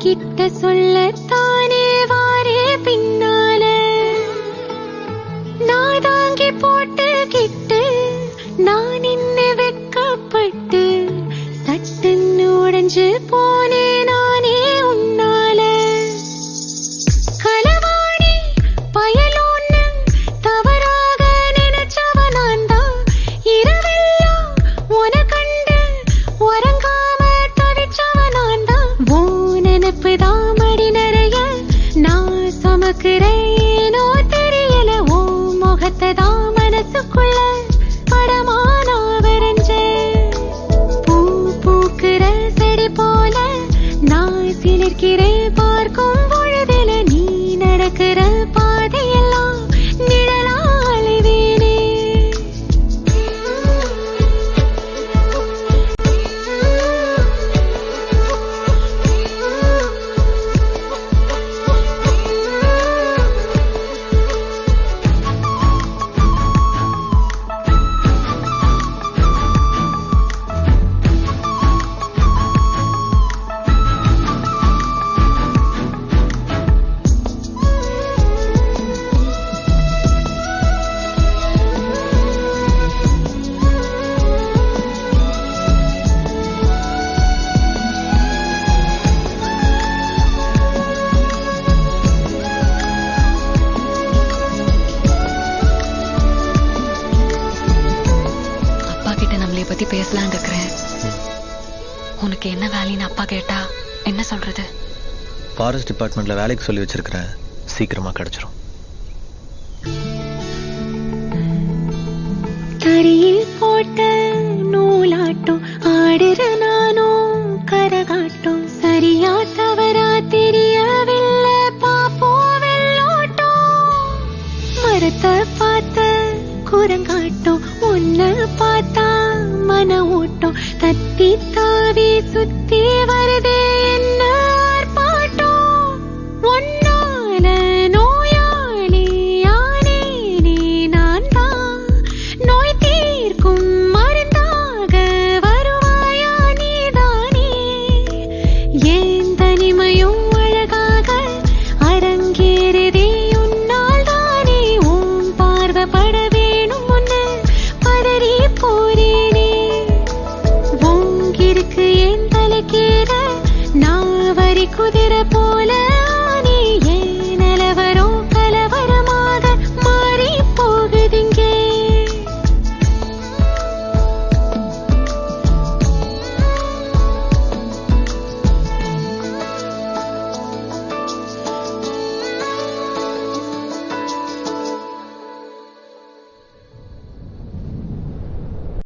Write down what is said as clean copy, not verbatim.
உங்கிட்ட சொல்லத்தானே வாரே பின்னால நான் தாங்கி போட்டு கிட்டு நான் இன்ன வெக்கப்பட்டு சட்டுன்னு உடைஞ்சு போனே நானே உன்னால களவாணி பயலோன்னு தவறாக நினைச்சவ நான் தான் இரவெல்லாம் உன கண்டு உறங்காம தவிச்சவ நான் தான் ஓ நினைப்புதான் மடி நிறைய நான் சுமக்கிறேனோ தெரியல ஓ முகத்தை தான் மனசுக்குள்ள படமானா வரைஞ்சேன் பூ பூக்கிற செடி போல நான் சிலிர்க்கிறேன் பார்க்கும் பொழுதுல நீ நடக்கிற பாதையெல்லாம் நிழலாளிவேனே பத்தி பேசலான்னு இருக்கிறேன். உனக்கு என்ன வேலைன்னு அப்பா கேட்டா என்ன சொல்றது? ஃபாரஸ்ட் டிபார்ட்மெண்ட்ல வேலைக்கு சொல்லி வச்சிருக்கிறேன், சீக்கிரமா கிடைச்சிரும். கரியில் போட்ட